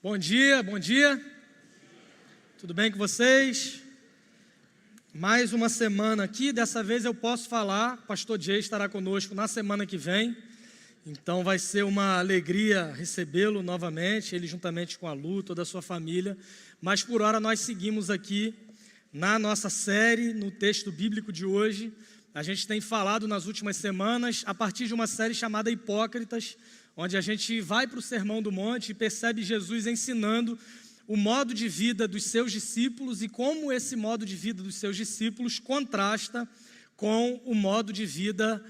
Bom dia, bom dia. Tudo bem com vocês? Mais uma semana aqui, dessa vez eu posso falar, o pastor Jay estará conosco na semana que vem, então vai ser uma alegria recebê-lo novamente, ele juntamente com a Lu, toda a sua família, mas por hora nós seguimos aqui na nossa série, no texto bíblico de hoje. A gente tem falado nas últimas semanas, a partir de uma série chamada Hipócritas, onde a gente vai para o Sermão do Monte e percebe Jesus ensinando o modo de vida dos seus discípulos e como esse modo de vida dos seus discípulos contrasta com o modo de vida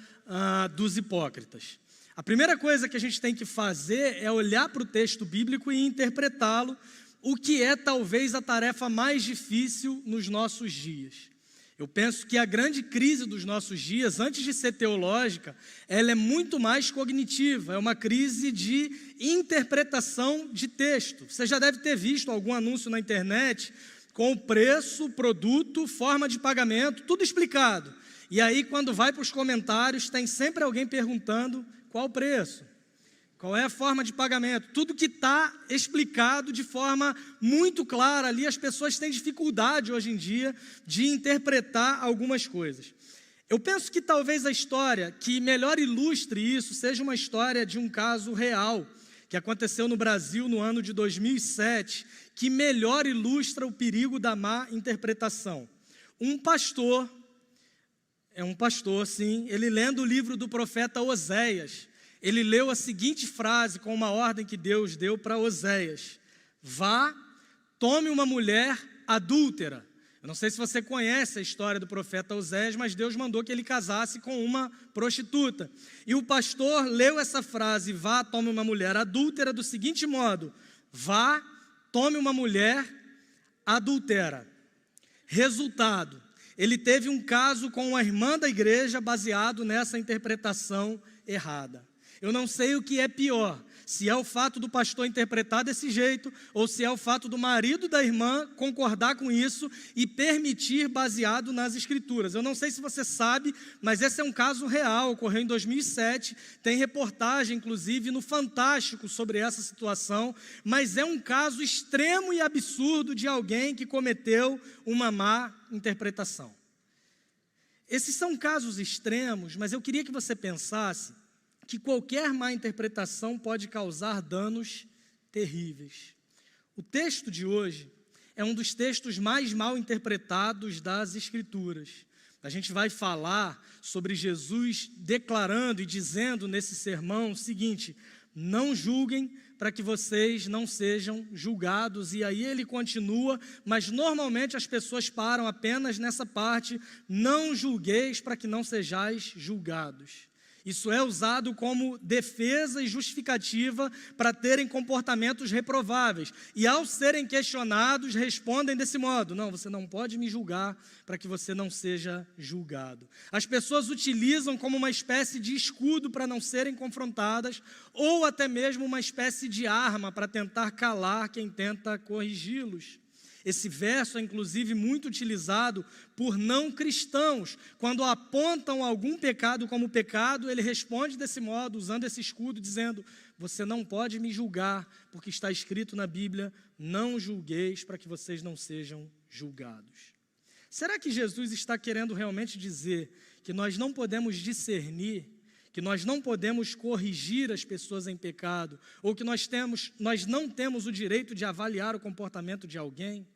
dos hipócritas. A primeira coisa que a gente tem que fazer é olhar para o texto bíblico e interpretá-lo, o que é talvez a tarefa mais difícil nos nossos dias. Eu penso que a grande crise dos nossos dias, antes de ser teológica, ela é muito mais cognitiva, é uma crise de interpretação de texto. Você já deve ter visto algum anúncio na internet com o preço, produto, forma de pagamento, tudo explicado. E aí, quando vai para os comentários, tem sempre alguém perguntando qual o preço. Qual é a forma de pagamento? Tudo que está explicado de forma muito clara ali, as pessoas têm dificuldade hoje em dia de interpretar algumas coisas. Eu penso que talvez a história que melhor ilustre isso seja uma história de um caso real, que aconteceu no Brasil no ano de 2007, que melhor ilustra o perigo da má interpretação. Um pastor, sim, ele lendo o livro do profeta Oséias, ele leu a seguinte frase com uma ordem que Deus deu para Oséias: vá, tome uma mulher adúltera. Eu não sei se você conhece a história do profeta Oséias, mas Deus mandou que ele casasse com uma prostituta. E o pastor leu essa frase, vá, tome uma mulher adúltera, do seguinte modo: vá, tome uma mulher adúltera. Resultado, ele teve um caso com uma irmã da igreja baseado nessa interpretação errada. Eu não sei o que é pior, se é o fato do pastor interpretar desse jeito, ou se é o fato do marido da irmã concordar com isso e permitir baseado nas escrituras. Eu não sei se você sabe, mas esse é um caso real, ocorreu em 2007, tem reportagem inclusive no Fantástico sobre essa situação, mas é um caso extremo e absurdo de alguém que cometeu uma má interpretação. Esses são casos extremos, mas eu queria que você pensasse que qualquer má interpretação pode causar danos terríveis. O texto de hoje é um dos textos mais mal interpretados das Escrituras. A gente vai falar sobre Jesus declarando e dizendo nesse sermão o seguinte: não julguem para que vocês não sejam julgados. E aí ele continua, mas normalmente as pessoas param apenas nessa parte: não julgueis para que não sejais julgados. Isso é usado como defesa e justificativa para terem comportamentos reprováveis. E ao serem questionados, respondem desse modo: não, você não pode me julgar para que você não seja julgado. As pessoas utilizam como uma espécie de escudo para não serem confrontadas, ou até mesmo uma espécie de arma para tentar calar quem tenta corrigi-los. Esse verso é, inclusive, muito utilizado por não cristãos. Quando apontam algum pecado como pecado, ele responde desse modo, usando esse escudo, dizendo: você não pode me julgar, porque está escrito na Bíblia: não julgueis para que vocês não sejam julgados. Será que Jesus está querendo realmente dizer que nós não podemos discernir, que nós não podemos corrigir as pessoas em pecado, ou que nós não temos o direito de avaliar o comportamento de alguém?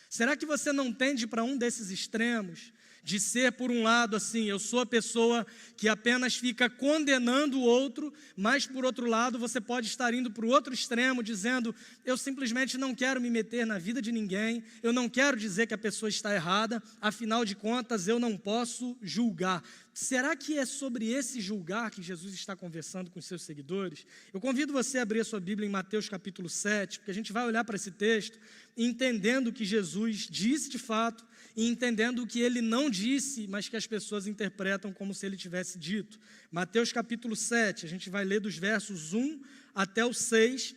Será que você não tende para um desses extremos, de ser, por um lado, assim, eu sou a pessoa que apenas fica condenando o outro, mas, por outro lado, você pode estar indo para o outro extremo, dizendo: eu simplesmente não quero me meter na vida de ninguém, eu não quero dizer que a pessoa está errada, afinal de contas, eu não posso julgar. Será que é sobre esse julgar que Jesus está conversando com os seus seguidores? Eu convido você a abrir a sua Bíblia em Mateus capítulo 7, porque a gente vai olhar para esse texto, entendendo o que Jesus disse de fato, e entendendo o que ele não disse, mas que as pessoas interpretam como se ele tivesse dito. Mateus capítulo 7, a gente vai ler dos versos 1 até o 6,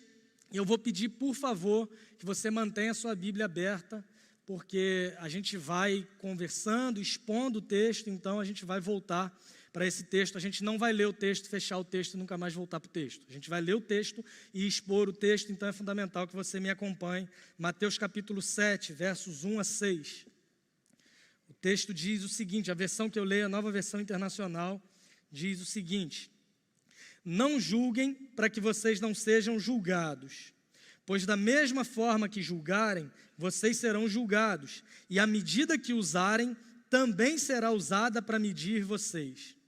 e eu vou pedir, por favor, que você mantenha a sua Bíblia aberta, porque a gente vai conversando, expondo o texto, então a gente vai voltar para esse texto, a gente não vai ler o texto, fechar o texto e nunca mais voltar para o texto. A gente vai ler o texto e expor o texto, então é fundamental que você me acompanhe. Mateus capítulo 7, versos 1 a 6. O texto diz o seguinte, a versão que eu leio, a Nova Versão Internacional, diz o seguinte: não julguem para que vocês não sejam julgados, pois da mesma forma que julgarem, vocês serão julgados, e a medida que usarem também será usada para medir vocês.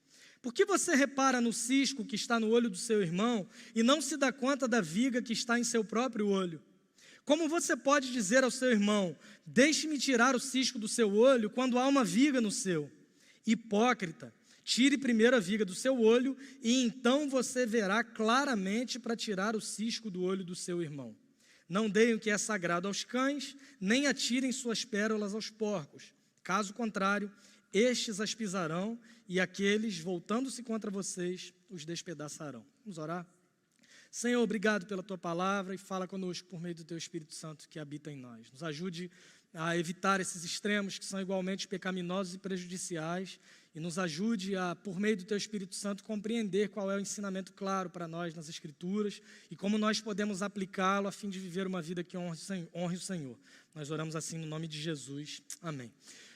Por que você repara no cisco que está no olho do seu irmão e não se dá conta da viga que está em seu próprio olho? Como você pode dizer ao seu irmão, deixe-me tirar o cisco do seu olho, quando há uma viga no seu? Hipócrita, tire primeiro a viga do seu olho, e então você verá claramente para tirar o cisco do olho do seu irmão. Não deem o que é sagrado aos cães, nem atirem suas pérolas aos porcos. Caso contrário, estes as pisarão, e aqueles, voltando-se contra vocês, os despedaçarão. Vamos orar? Senhor, obrigado pela Tua palavra, e fala conosco por meio do Teu Espírito Santo que habita em nós. Nos ajude a evitar esses extremos que são igualmente pecaminosos e prejudiciais, e nos ajude a, por meio do Teu Espírito Santo, compreender qual é o ensinamento claro para nós nas Escrituras e como nós podemos aplicá-lo a fim de viver uma vida que honre o Senhor. Nós oramos assim no nome de Jesus. Amém.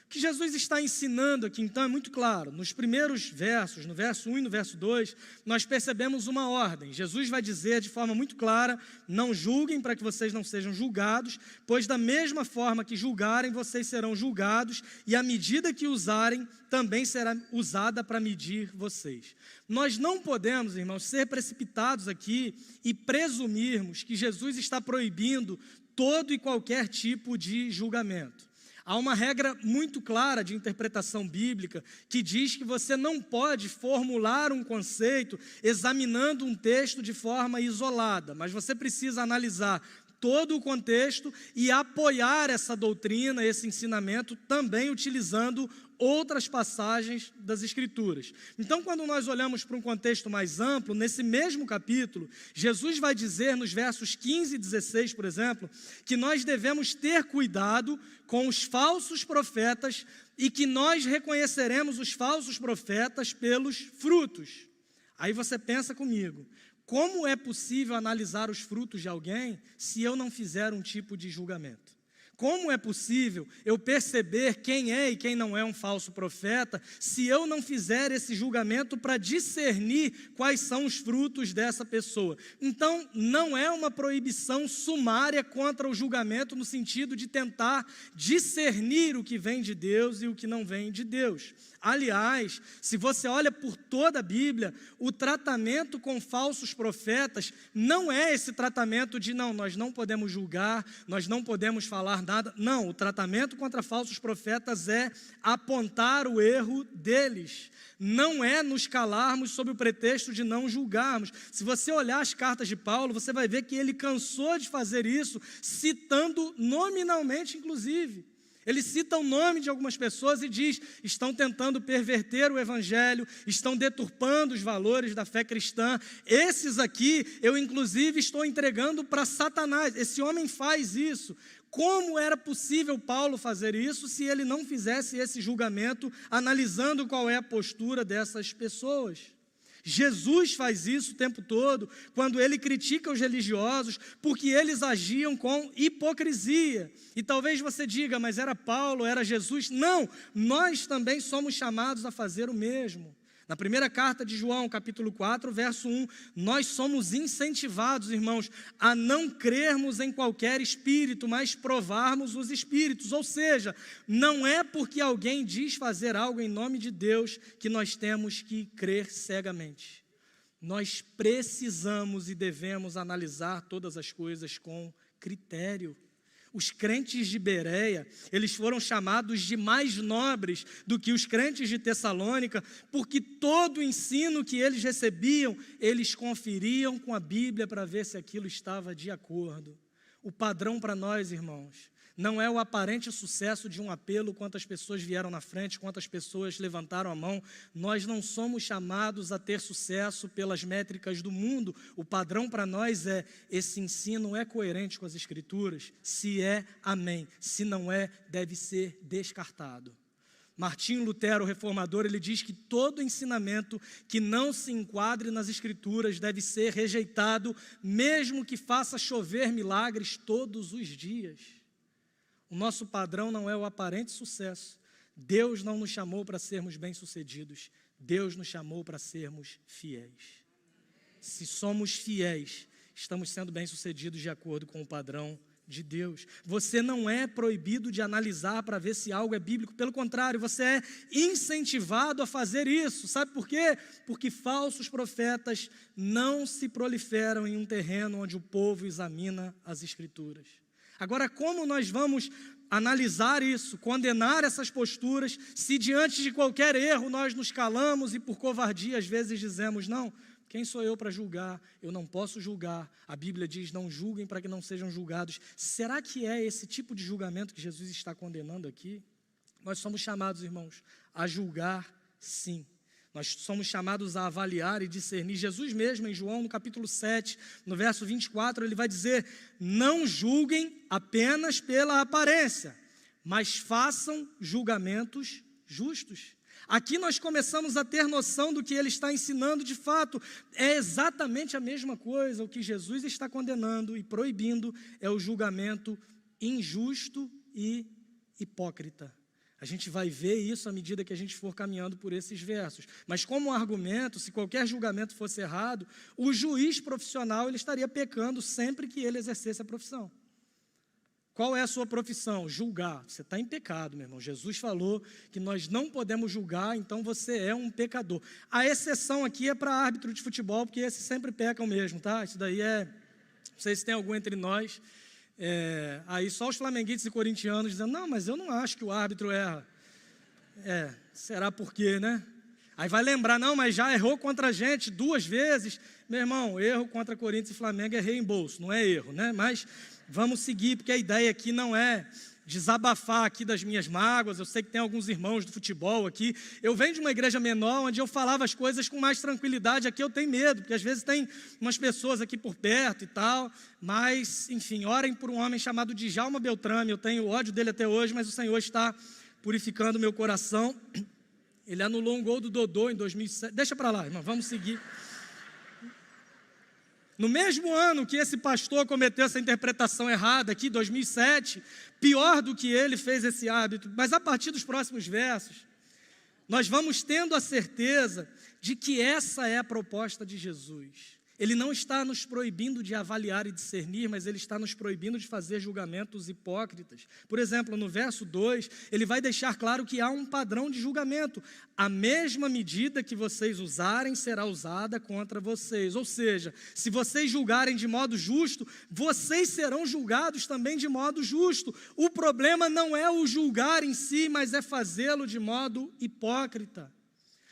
O que Jesus está ensinando aqui, então, é muito claro. Nos primeiros versos, no verso 1 e no verso 2, nós percebemos uma ordem. Jesus vai dizer de forma muito clara, não julguem para que vocês não sejam julgados, pois da mesma forma que julgarem, vocês serão julgados, e a medida que usarem também será usada para medir vocês. Nós não podemos, irmãos, ser precipitados aqui e presumirmos que Jesus está proibindo todo e qualquer tipo de julgamento. Há uma regra muito clara de interpretação bíblica que diz que você não pode formular um conceito examinando um texto de forma isolada, mas você precisa analisar todo o contexto e apoiar essa doutrina, esse ensinamento, também utilizando outras passagens das Escrituras. Então, quando nós olhamos para um contexto mais amplo, nesse mesmo capítulo, Jesus vai dizer nos versos 15 e 16, por exemplo, que nós devemos ter cuidado com os falsos profetas e que nós reconheceremos os falsos profetas pelos frutos. Aí você pensa comigo, como é possível analisar os frutos de alguém se eu não fizer um tipo de julgamento? Como é possível eu perceber quem é e quem não é um falso profeta se eu não fizer esse julgamento para discernir quais são os frutos dessa pessoa? Então, não é uma proibição sumária contra o julgamento no sentido de tentar discernir o que vem de Deus e o que não vem de Deus. Aliás, se você olha por toda a Bíblia, o tratamento com falsos profetas não é esse tratamento de nós não podemos julgar, nós não podemos falar nada. Não, o tratamento contra falsos profetas é apontar o erro deles. Não é nos calarmos sob o pretexto de não julgarmos. Se você olhar as cartas de Paulo, você vai ver que ele cansou de fazer isso, citando nominalmente, inclusive. Ele cita o nome de algumas pessoas e diz, estão tentando perverter o evangelho, estão deturpando os valores da fé cristã. Esses aqui, eu inclusive estou entregando para Satanás. Esse homem faz isso. Como era possível Paulo fazer isso se ele não fizesse esse julgamento, analisando qual é a postura dessas pessoas? Jesus faz isso o tempo todo, quando ele critica os religiosos, porque eles agiam com hipocrisia. E talvez você diga, mas era Paulo, era Jesus? Não, nós também somos chamados a fazer o mesmo. Na primeira carta de João, capítulo 4, verso 1, nós somos incentivados, irmãos, a não crermos em qualquer espírito, mas provarmos os espíritos. Ou seja, não é porque alguém diz fazer algo em nome de Deus que nós temos que crer cegamente. Nós precisamos e devemos analisar todas as coisas com critério. Os crentes de Bereia, eles foram chamados de mais nobres do que os crentes de Tessalônica, porque todo o ensino que eles recebiam, eles conferiam com a Bíblia para ver se aquilo estava de acordo. O padrão para nós, irmãos, não é o aparente sucesso de um apelo, quantas pessoas vieram na frente, quantas pessoas levantaram a mão. Nós não somos chamados a ter sucesso pelas métricas do mundo. O padrão para nós é, esse ensino é coerente com as Escrituras? Se é, amém. Se não é, deve ser descartado. Martinho Lutero, o reformador, ele diz que todo ensinamento que não se enquadre nas Escrituras deve ser rejeitado, mesmo que faça chover milagres todos os dias. O nosso padrão não é o aparente sucesso. Deus não nos chamou para sermos bem-sucedidos. Deus nos chamou para sermos fiéis. Se somos fiéis, estamos sendo bem-sucedidos de acordo com o padrão de Deus. Você não é proibido de analisar para ver se algo é bíblico. Pelo contrário, você é incentivado a fazer isso. Sabe por quê? Porque falsos profetas não se proliferam em um terreno onde o povo examina as Escrituras. Agora, como nós vamos analisar isso, condenar essas posturas, se diante de qualquer erro nós nos calamos e por covardia às vezes dizemos, não, quem sou eu para julgar? Eu não posso julgar. A Bíblia diz, não julguem para que não sejam julgados. Será que é esse tipo de julgamento que Jesus está condenando aqui? Nós somos chamados, irmãos, a julgar, sim. Nós somos chamados a avaliar e discernir. Jesus mesmo, em João, no capítulo 7, no verso 24, ele vai dizer, não julguem apenas pela aparência, mas façam julgamentos justos. Aqui nós começamos a ter noção do que ele está ensinando de fato. É exatamente a mesma coisa. O que Jesus está condenando e proibindo é o julgamento injusto e hipócrita. A gente vai ver isso à medida que a gente for caminhando por esses versos. Mas como argumento, se qualquer julgamento fosse errado, o juiz profissional ele estaria pecando sempre que ele exercesse a profissão. Qual é a sua profissão? Julgar. Você está em pecado, meu irmão. Jesus falou que nós não podemos julgar, então você é um pecador. A exceção aqui é para árbitro de futebol, porque esses sempre pecam mesmo, tá? Isso daí não sei se tem algum entre nós. Aí só os flamenguistas e corintianos dizendo, não, mas eu não acho que o árbitro erra. Será por quê, né? Aí vai lembrar, não, mas já errou contra a gente 2 vezes. Meu irmão, erro contra Corinthians e Flamengo é reembolso, não é erro, né? Mas vamos seguir, porque a ideia aqui não é desabafar aqui das minhas mágoas. Eu sei que tem alguns irmãos do futebol aqui. Eu venho de uma igreja menor, onde eu falava as coisas com mais tranquilidade. Aqui eu tenho medo, porque às vezes tem umas pessoas aqui por perto e tal. Mas, enfim, orem por um homem chamado Djalma Beltrame. Eu tenho ódio dele até hoje, mas o Senhor está purificando o meu coração. Ele anulou um gol do Dodô em 2007. Deixa para lá, irmão, vamos seguir. No mesmo ano que esse pastor cometeu essa interpretação errada aqui, 2007, pior do que ele fez esse hábito, mas a partir dos próximos versos, nós vamos tendo a certeza de que essa é a proposta de Jesus. Ele não está nos proibindo de avaliar e discernir, mas ele está nos proibindo de fazer julgamentos hipócritas. Por exemplo, no verso 2, ele vai deixar claro que há um padrão de julgamento. A mesma medida que vocês usarem será usada contra vocês. Ou seja, se vocês julgarem de modo justo, vocês serão julgados também de modo justo. O problema não é o julgar em si, mas é fazê-lo de modo hipócrita,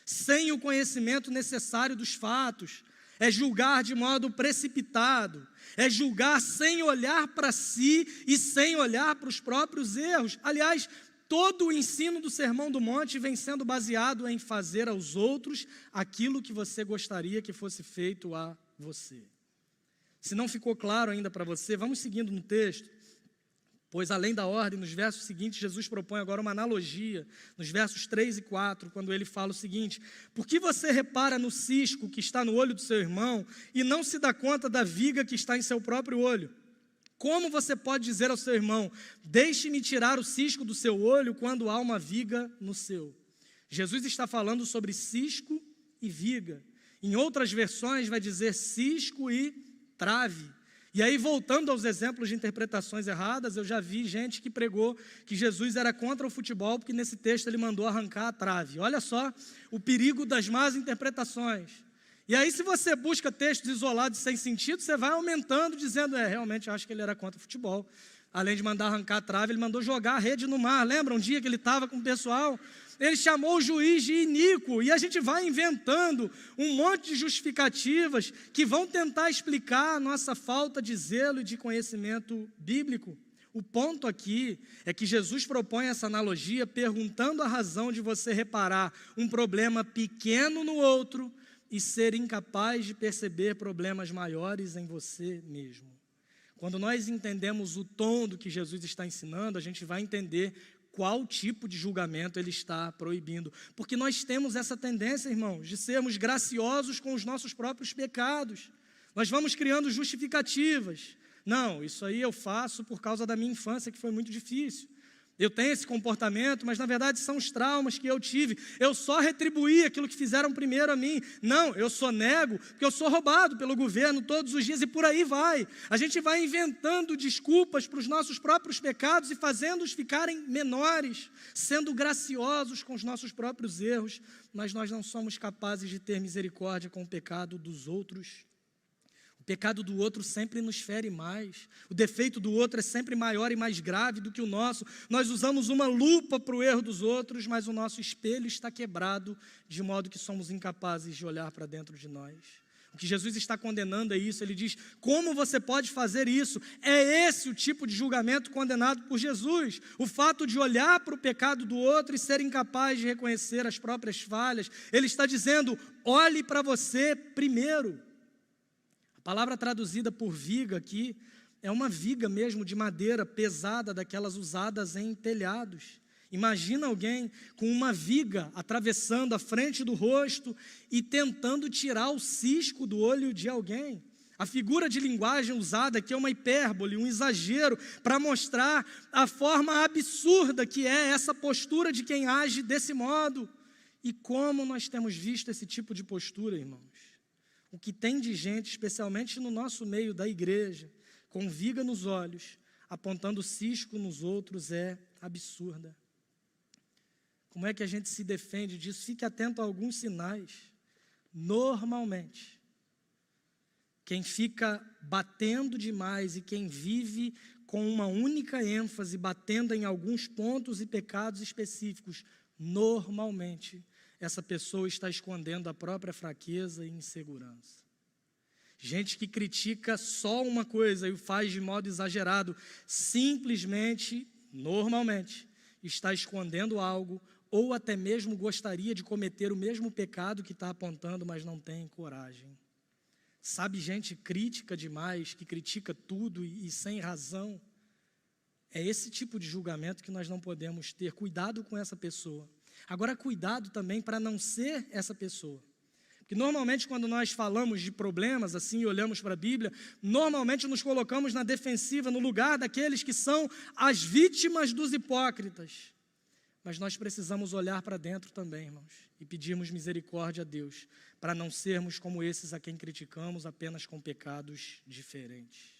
sem o conhecimento necessário dos fatos. É julgar de modo precipitado, é julgar sem olhar para si e sem olhar para os próprios erros. Aliás, todo o ensino do Sermão do Monte vem sendo baseado em fazer aos outros aquilo que você gostaria que fosse feito a você. Se não ficou claro ainda para você, vamos seguindo no texto. Pois além da ordem, nos versos seguintes, Jesus propõe agora uma analogia, nos versos 3 e 4, quando ele fala o seguinte: por que você repara no cisco que está no olho do seu irmão e não se dá conta da viga que está em seu próprio olho? Como você pode dizer ao seu irmão, deixe-me tirar o cisco do seu olho quando há uma viga no seu? Jesus está falando sobre cisco e viga. Em outras versões vai dizer cisco e trave. E aí, voltando aos exemplos de interpretações erradas, eu já vi gente que pregou que Jesus era contra o futebol, porque nesse texto ele mandou arrancar a trave. Olha só o perigo das más interpretações. E aí, se você busca textos isolados sem sentido, você vai aumentando, dizendo, realmente eu acho que ele era contra o futebol. Além de mandar arrancar a trave, ele mandou jogar a rede no mar. Lembra um dia que ele estava com o pessoal? Ele chamou o juiz de iníquo, e a gente vai inventando um monte de justificativas que vão tentar explicar a nossa falta de zelo e de conhecimento bíblico. O ponto aqui é que Jesus propõe essa analogia perguntando a razão de você reparar um problema pequeno no outro e ser incapaz de perceber problemas maiores em você mesmo. Quando nós entendemos o tom do que Jesus está ensinando, a gente vai entender qual tipo de julgamento ele está proibindo. Porque nós temos essa tendência, irmãos, de sermos graciosos com os nossos próprios pecados. Nós vamos criando justificativas. Não, isso aí eu faço por causa da minha infância, que foi muito difícil. Eu tenho esse comportamento, mas na verdade são os traumas que eu tive. Eu só retribuí aquilo que fizeram primeiro a mim. Não, eu só nego porque eu sou roubado pelo governo todos os dias e por aí vai. A gente vai inventando desculpas para os nossos próprios pecados e fazendo-os ficarem menores, sendo graciosos com os nossos próprios erros, mas nós não somos capazes de ter misericórdia com o pecado dos outros. O pecado do outro sempre nos fere mais. O defeito do outro é sempre maior e mais grave do que o nosso. Nós usamos uma lupa para o erro dos outros, mas o nosso espelho está quebrado, de modo que somos incapazes de olhar para dentro de nós. O que Jesus está condenando é isso. Ele diz, como você pode fazer isso? É esse o tipo de julgamento condenado por Jesus. O fato de olhar para o pecado do outro e ser incapaz de reconhecer as próprias falhas. Ele está dizendo, olhe para você primeiro. A palavra traduzida por viga aqui é uma viga mesmo de madeira pesada, daquelas usadas em telhados. Imagina alguém com uma viga atravessando a frente do rosto e tentando tirar o cisco do olho de alguém. A figura de linguagem usada aqui é uma hipérbole, um exagero, para mostrar a forma absurda que é essa postura de quem age desse modo. E como nós temos visto esse tipo de postura, irmãos? O que tem de gente, especialmente no nosso meio da igreja, com viga nos olhos, apontando cisco nos outros, é absurda. Como é que a gente se defende disso? Fique atento a alguns sinais. Normalmente, quem fica batendo demais e quem vive com uma única ênfase, batendo em alguns pontos e pecados específicos, normalmente, essa pessoa está escondendo a própria fraqueza e insegurança. Gente que critica só uma coisa e o faz de modo exagerado, simplesmente, normalmente, está escondendo algo ou até mesmo gostaria de cometer o mesmo pecado que está apontando, mas não tem coragem. Sabe, gente crítica demais, que critica tudo e sem razão. É esse tipo de julgamento que nós não podemos ter. Cuidado com essa pessoa. Agora, cuidado também para não ser essa pessoa. Porque normalmente quando nós falamos de problemas assim e olhamos para a Bíblia, normalmente nos colocamos na defensiva, no lugar daqueles que são as vítimas dos hipócritas. Mas nós precisamos olhar para dentro também, irmãos, e pedirmos misericórdia a Deus, para não sermos como esses a quem criticamos apenas com pecados diferentes.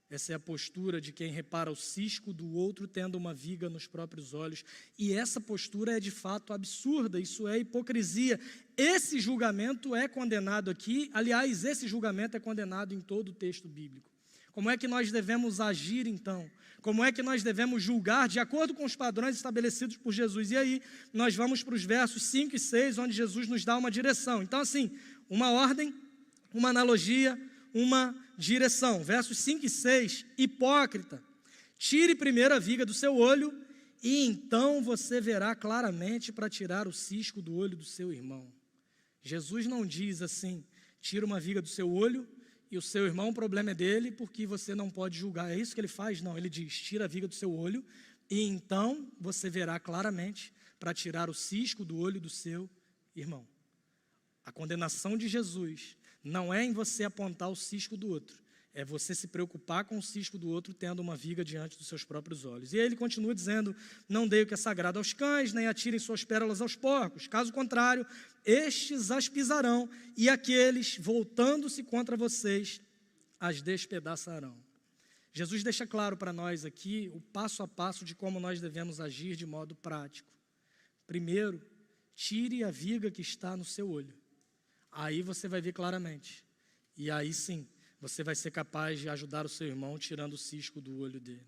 Essa é a postura de quem repara o cisco do outro tendo uma viga nos próprios olhos. E essa postura é de fato absurda, isso é hipocrisia. Esse julgamento é condenado aqui, aliás, esse julgamento é condenado em todo o texto bíblico. Como é que nós devemos agir então? Como é que nós devemos julgar de acordo com os padrões estabelecidos por Jesus? E aí, nós vamos para os versos 5 e 6, onde Jesus nos dá uma direção. Então assim, uma ordem, uma analogia, uma direção. Versos 5 e 6, hipócrita, tire primeiro a viga do seu olho e então você verá claramente para tirar o cisco do olho do seu irmão. Jesus não diz assim, tira uma viga do seu olho e o seu irmão, o problema é dele porque você não pode julgar. É isso que ele faz? Não, ele diz, tira a viga do seu olho e então você verá claramente para tirar o cisco do olho do seu irmão. A condenação de Jesus não é em você apontar o cisco do outro, é você se preocupar com o cisco do outro tendo uma viga diante dos seus próprios olhos. E aí ele continua dizendo, não dê o que é sagrado aos cães, nem atirem suas pérolas aos porcos. Caso contrário, estes as pisarão e aqueles, voltando-se contra vocês, as despedaçarão. Jesus deixa claro para nós aqui o passo a passo de como nós devemos agir de modo prático. Primeiro, tire a viga que está no seu olho. Aí você vai ver claramente. E aí sim, você vai ser capaz de ajudar o seu irmão tirando o cisco do olho dele.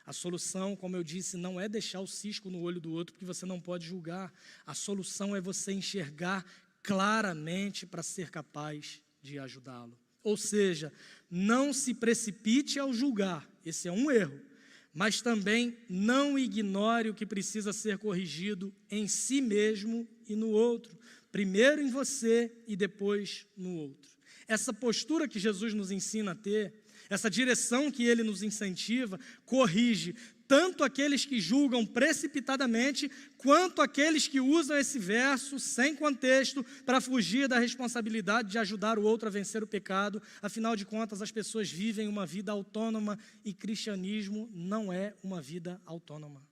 A solução, como eu disse, não é deixar o cisco no olho do outro, porque você não pode julgar. A solução é você enxergar claramente para ser capaz de ajudá-lo. Ou seja, não se precipite ao julgar, esse é um erro. Mas também não ignore o que precisa ser corrigido em si mesmo e no outro. Primeiro em você e depois no outro. Essa postura que Jesus nos ensina a ter, essa direção que Ele nos incentiva, corrige tanto aqueles que julgam precipitadamente, quanto aqueles que usam esse verso sem contexto para fugir da responsabilidade de ajudar o outro a vencer o pecado. Afinal de contas, as pessoas vivem uma vida autônoma e cristianismo não é uma vida autônoma.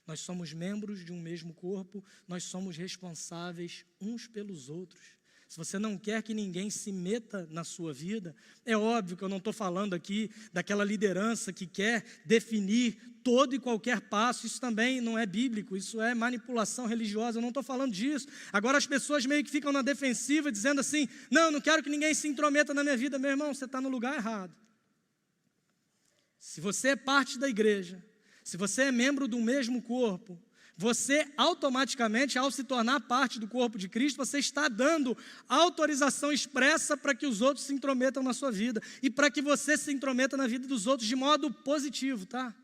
Nós somos membros de um mesmo corpo, nós somos responsáveis uns pelos outros. Se você não quer que ninguém se meta na sua vida, é óbvio que eu não estou falando aqui daquela liderança que quer definir todo e qualquer passo. Isso também não é bíblico, isso é manipulação religiosa, eu não estou falando disso. Agora as pessoas meio que ficam na defensiva dizendo assim, não, eu não quero que ninguém se intrometa na minha vida. Meu irmão, você está no lugar errado. Se você é parte da igreja, se você é membro do mesmo corpo, você automaticamente, ao se tornar parte do corpo de Cristo, você está dando autorização expressa para que os outros se intrometam na sua vida e para que você se intrometa na vida dos outros de modo positivo, tá?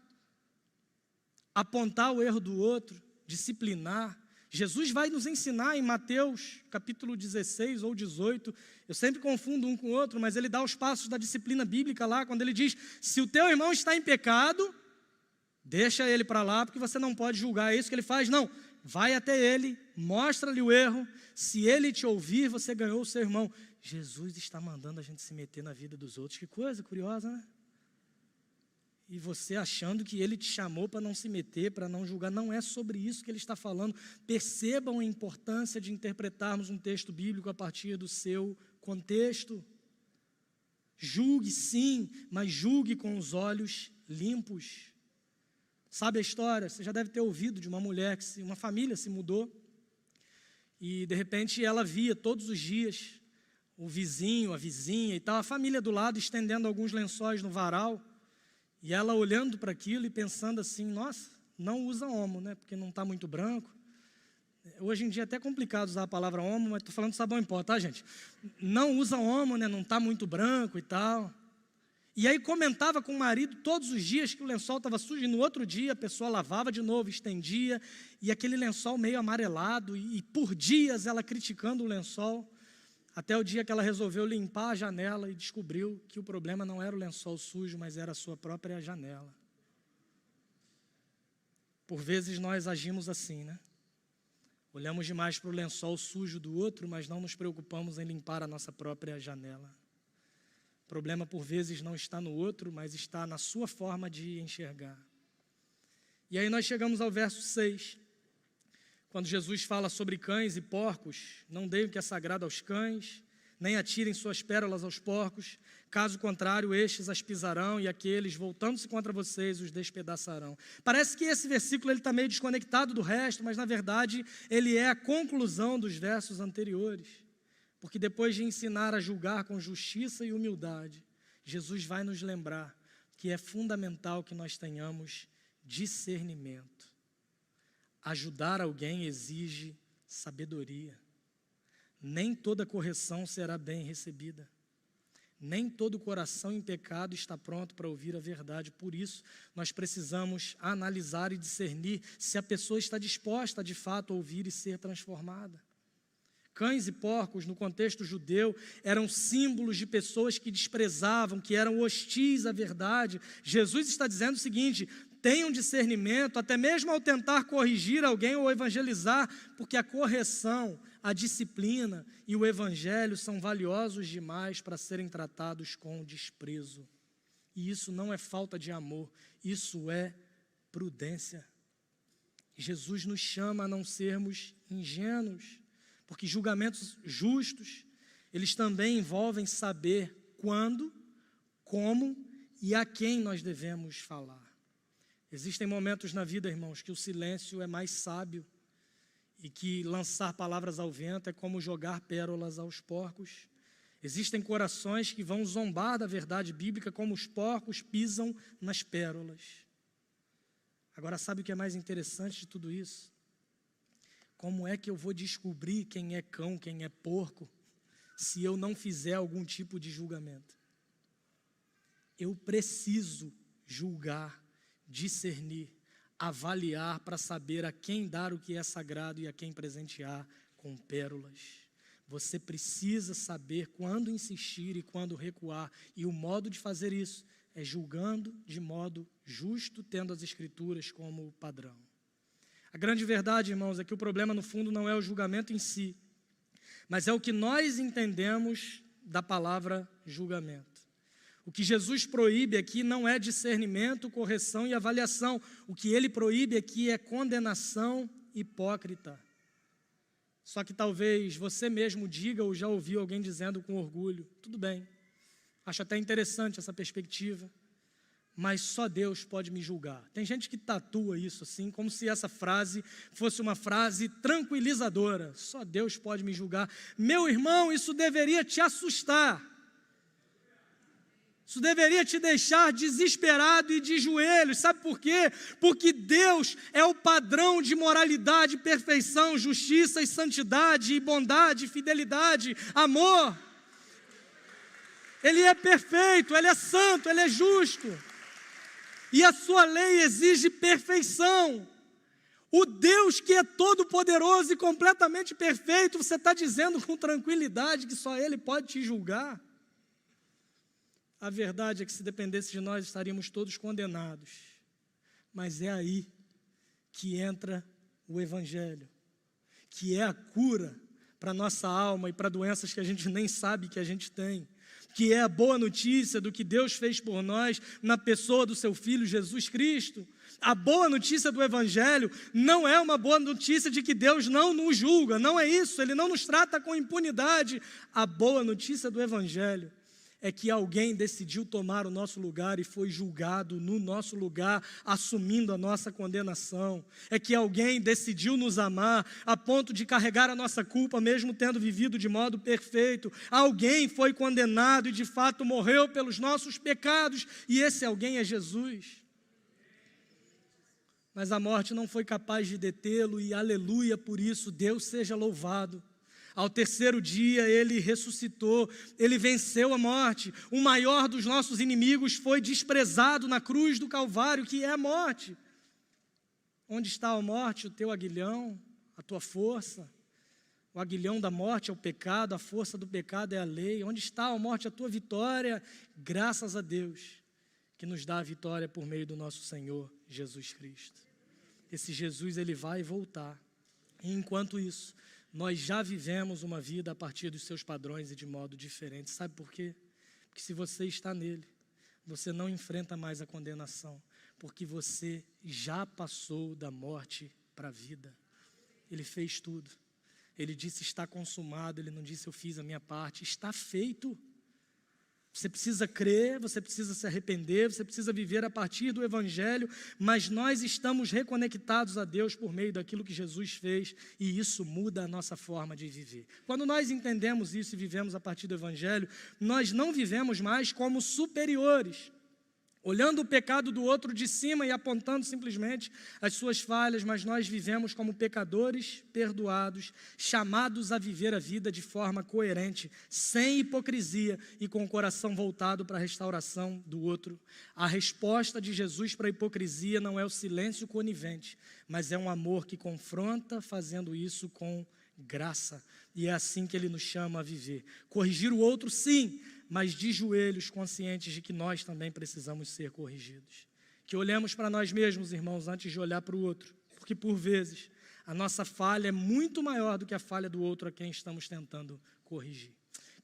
Apontar o erro do outro, disciplinar. Jesus vai nos ensinar em Mateus capítulo 16 ou 18, eu sempre confundo um com o outro, mas ele dá os passos da disciplina bíblica lá, quando ele diz, se o teu irmão está em pecado, deixa ele para lá, porque você não pode julgar. É isso que ele faz? Não, vai até ele, mostra-lhe o erro, se ele te ouvir, você ganhou o seu irmão. Jesus está mandando a gente se meter na vida dos outros, que coisa curiosa, né? E você achando que ele te chamou para não se meter, para não julgar, não é sobre isso que ele está falando. Percebam a importância de interpretarmos um texto bíblico a partir do seu contexto. Julgue sim, mas julgue com os olhos limpos. Sabe a história? Você já deve ter ouvido de uma mulher, uma família se mudou e de repente ela via todos os dias o vizinho, a vizinha e tal, a família do lado estendendo alguns lençóis no varal e ela olhando para aquilo e pensando assim, nossa, não usa homo, né? Porque não está muito branco. Hoje em dia é até complicado usar a palavra homo, mas estou falando de sabão em pó, tá, gente? Não usa homo, né? Não está muito branco e tal. E aí comentava com o marido todos os dias que o lençol estava sujo, e no outro dia a pessoa lavava de novo, estendia, e aquele lençol meio amarelado, e por dias ela criticando o lençol, até o dia que ela resolveu limpar a janela e descobriu que o problema não era o lençol sujo, mas era a sua própria janela. Por vezes nós agimos assim, né? Olhamos demais para o lençol sujo do outro, mas não nos preocupamos em limpar a nossa própria janela. O problema, por vezes, não está no outro, mas está na sua forma de enxergar. E aí nós chegamos ao verso 6, quando Jesus fala sobre cães e porcos, não deem o que é sagrado aos cães, nem atirem suas pérolas aos porcos, caso contrário, estes as pisarão e aqueles, voltando-se contra vocês, os despedaçarão. Parece que esse versículo está meio desconectado do resto, mas, na verdade, ele é a conclusão dos versos anteriores. Porque depois de ensinar a julgar com justiça e humildade, Jesus vai nos lembrar que é fundamental que nós tenhamos discernimento. Ajudar alguém exige sabedoria. Nem toda correção será bem recebida. Nem todo coração em pecado está pronto para ouvir a verdade. Por isso, nós precisamos analisar e discernir se a pessoa está disposta a, de fato, ouvir e ser transformada. Cães e porcos, no contexto judeu, eram símbolos de pessoas que desprezavam, que eram hostis à verdade. Jesus está dizendo o seguinte, tenham discernimento, até mesmo ao tentar corrigir alguém ou evangelizar, porque a correção, a disciplina e o evangelho são valiosos demais para serem tratados com desprezo. E isso não é falta de amor, isso é prudência. Jesus nos chama a não sermos ingênuos, porque julgamentos justos, eles também envolvem saber quando, como e a quem nós devemos falar. Existem momentos na vida, irmãos, que o silêncio é mais sábio e que lançar palavras ao vento é como jogar pérolas aos porcos. Existem corações que vão zombar da verdade bíblica como os porcos pisam nas pérolas. Agora, sabe o que é mais interessante de tudo isso? Como é que eu vou descobrir quem é cão, quem é porco, se eu não fizer algum tipo de julgamento? Eu preciso julgar, discernir, avaliar para saber a quem dar o que é sagrado e a quem presentear com pérolas. Você precisa saber quando insistir e quando recuar, e o modo de fazer isso é julgando de modo justo, tendo as Escrituras como padrão. A grande verdade, irmãos, é que o problema no fundo não é o julgamento em si, mas é o que nós entendemos da palavra julgamento. O que Jesus proíbe aqui não é discernimento, correção e avaliação. O que ele proíbe aqui é condenação hipócrita. Só que talvez você mesmo diga ou já ouviu alguém dizendo com orgulho, tudo bem, acho até interessante essa perspectiva, mas só Deus pode me julgar. Tem gente que tatua isso assim, como se essa frase fosse uma frase tranquilizadora. Só Deus pode me julgar. Meu irmão, isso deveria te assustar. Isso deveria te deixar desesperado e de joelhos. Sabe por quê? Porque Deus é o padrão de moralidade, perfeição, justiça e santidade, e bondade, fidelidade, amor. Ele é perfeito, Ele é santo, Ele é justo. E a sua lei exige perfeição. O Deus que é todo poderoso e completamente perfeito, você está dizendo com tranquilidade que só Ele pode te julgar? A verdade é que se dependesse de nós, estaríamos todos condenados. Mas é aí que entra o Evangelho, que é a cura para a nossa alma e para doenças que a gente nem sabe que a gente tem, que é a boa notícia do que Deus fez por nós na pessoa do seu Filho Jesus Cristo. A boa notícia do Evangelho não é uma boa notícia de que Deus não nos julga, não é isso, Ele não nos trata com impunidade. A boa notícia do Evangelho é que alguém decidiu tomar o nosso lugar e foi julgado no nosso lugar, assumindo a nossa condenação. É que alguém decidiu nos amar a ponto de carregar a nossa culpa, mesmo tendo vivido de modo perfeito. Alguém foi condenado e de fato morreu pelos nossos pecados, e esse alguém é Jesus. Mas a morte não foi capaz de detê-lo, e aleluia por isso, Deus seja louvado. Ao terceiro dia ele ressuscitou, ele venceu a morte. O maior dos nossos inimigos foi desprezado na cruz do Calvário, que é a morte. Onde está a morte? O teu aguilhão, a tua força. O aguilhão da morte é o pecado, a força do pecado é a lei. Onde está a morte? A tua vitória. Graças a Deus, que nos dá a vitória por meio do nosso Senhor Jesus Cristo. Esse Jesus, ele vai voltar. E enquanto isso, nós já vivemos uma vida a partir dos seus padrões e de modo diferente. Sabe por quê? Porque se você está nele, você não enfrenta mais a condenação, porque você já passou da morte para a vida. Ele fez tudo. Ele disse, está consumado. Ele não disse, eu fiz a minha parte. Está feito. Você precisa crer, você precisa se arrepender, você precisa viver a partir do Evangelho, mas nós estamos reconectados a Deus por meio daquilo que Jesus fez, e isso muda a nossa forma de viver. Quando nós entendemos isso e vivemos a partir do Evangelho, nós não vivemos mais como superiores, olhando o pecado do outro de cima e apontando simplesmente as suas falhas, mas nós vivemos como pecadores perdoados, chamados a viver a vida de forma coerente, sem hipocrisia e com o coração voltado para a restauração do outro. A resposta de Jesus para a hipocrisia não é o silêncio conivente, mas é um amor que confronta, fazendo isso com graça. E é assim que Ele nos chama a viver. Corrigir o outro, sim, mas de joelhos, conscientes de que nós também precisamos ser corrigidos. Que olhemos para nós mesmos, irmãos, antes de olhar para o outro, porque por vezes a nossa falha é muito maior do que a falha do outro a quem estamos tentando corrigir.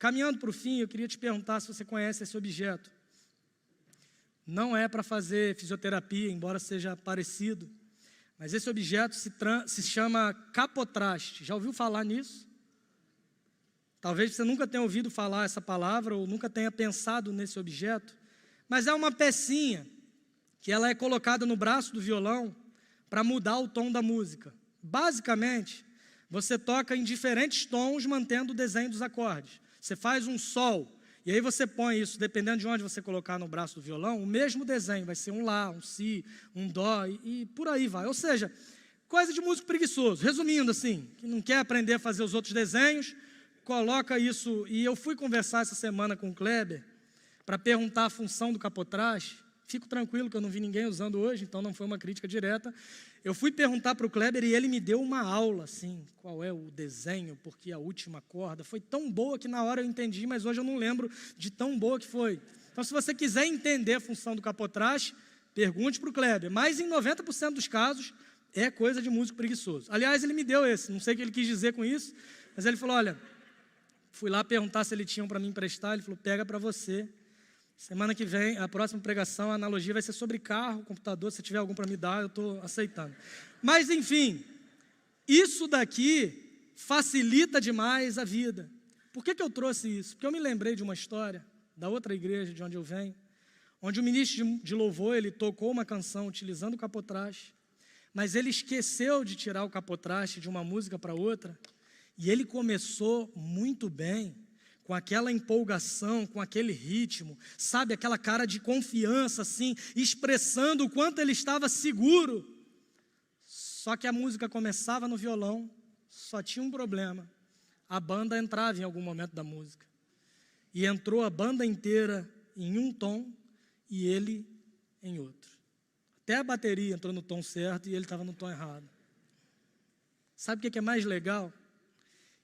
Caminhando para o fim, eu queria te perguntar se você conhece esse objeto. Não é para fazer fisioterapia, embora seja parecido, mas esse objeto se chama capotraste. Já ouviu falar nisso? Talvez você nunca tenha ouvido falar essa palavra ou nunca tenha pensado nesse objeto, mas é uma pecinha que ela é colocada no braço do violão para mudar o tom da música. Basicamente, você toca em diferentes tons mantendo o desenho dos acordes. Você faz um sol, e aí você põe isso, dependendo de onde você colocar no braço do violão, o mesmo desenho, vai ser um lá, um si, um dó e por aí vai. Ou seja, coisa de músico preguiçoso. Resumindo assim, que não quer aprender a fazer os outros desenhos, coloca isso. E eu fui conversar essa semana com o Kleber para perguntar a função do capotraste. Fico tranquilo que eu não vi ninguém usando hoje, então não foi uma crítica direta. Eu fui perguntar para o Kleber e ele me deu uma aula, assim, qual é o desenho, porque a última corda foi tão boa que na hora eu entendi, mas hoje eu não lembro de tão boa que foi. Então, se você quiser entender a função do capotraste, pergunte para o Kleber. Mas em 90% dos casos, é coisa de músico preguiçoso. Aliás, ele me deu esse, não sei o que ele quis dizer com isso, mas ele falou, olha, fui lá perguntar se ele tinha um para me emprestar, ele falou, pega para você. Semana que vem, a próxima pregação, a analogia vai ser sobre carro, computador, se tiver algum para me dar, eu estou aceitando. Mas, enfim, isso daqui facilita demais a vida. Por que eu trouxe isso? Porque eu me lembrei de uma história da outra igreja de onde eu venho, onde o ministro de louvor, ele tocou uma canção utilizando o capotraste, mas ele esqueceu de tirar o capotraste de uma música para outra, e ele começou muito bem, com aquela empolgação, com aquele ritmo, sabe, aquela cara de confiança, assim, expressando o quanto ele estava seguro. Só que a música começava no violão, só tinha um problema, a banda entrava em algum momento da música, e entrou a banda inteira em um tom, e ele em outro. Até a bateria entrou no tom certo e ele estava no tom errado. Sabe o que é mais legal?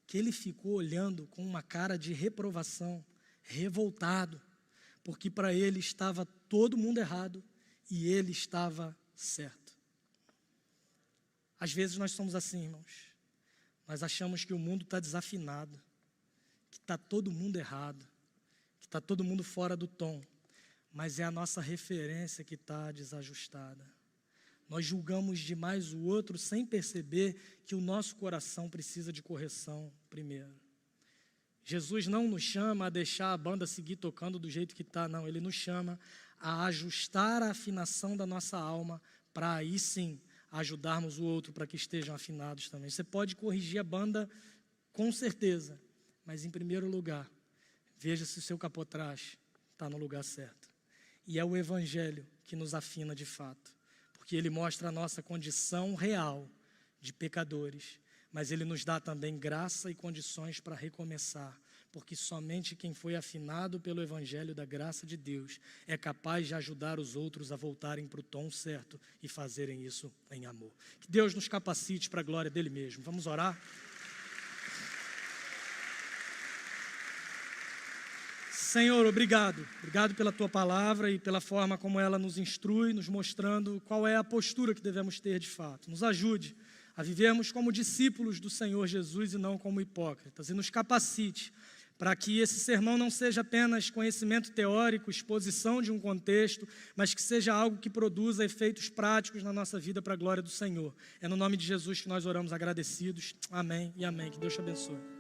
Que ele ficou olhando com uma cara de reprovação, revoltado, porque para ele estava todo mundo errado e ele estava certo. Às vezes nós somos assim, irmãos. Nós achamos que o mundo está desafinado, que está todo mundo errado, que está todo mundo fora do tom. Mas é a nossa referência que está desajustada. Nós julgamos demais o outro sem perceber que o nosso coração precisa de correção primeiro. Jesus não nos chama a deixar a banda seguir tocando do jeito que está, não. Ele nos chama a ajustar a afinação da nossa alma para aí sim ajudarmos o outro para que estejam afinados também. Você pode corrigir a banda com certeza, mas em primeiro lugar, veja se o seu capotraste está no lugar certo. E é o Evangelho que nos afina de fato, porque ele mostra a nossa condição real de pecadores, mas ele nos dá também graça e condições para recomeçar, porque somente quem foi afinado pelo Evangelho da graça de Deus é capaz de ajudar os outros a voltarem para o tom certo e fazerem isso em amor. Que Deus nos capacite para a glória dele mesmo. Vamos orar? Senhor, obrigado. Obrigado pela Tua palavra e pela forma como ela nos instrui, nos mostrando qual é a postura que devemos ter de fato. Nos ajude a vivermos como discípulos do Senhor Jesus e não como hipócritas. E nos capacite para que esse sermão não seja apenas conhecimento teórico, exposição de um contexto, mas que seja algo que produza efeitos práticos na nossa vida para a glória do Senhor. É no nome de Jesus que nós oramos agradecidos. Amém e amém. Que Deus te abençoe.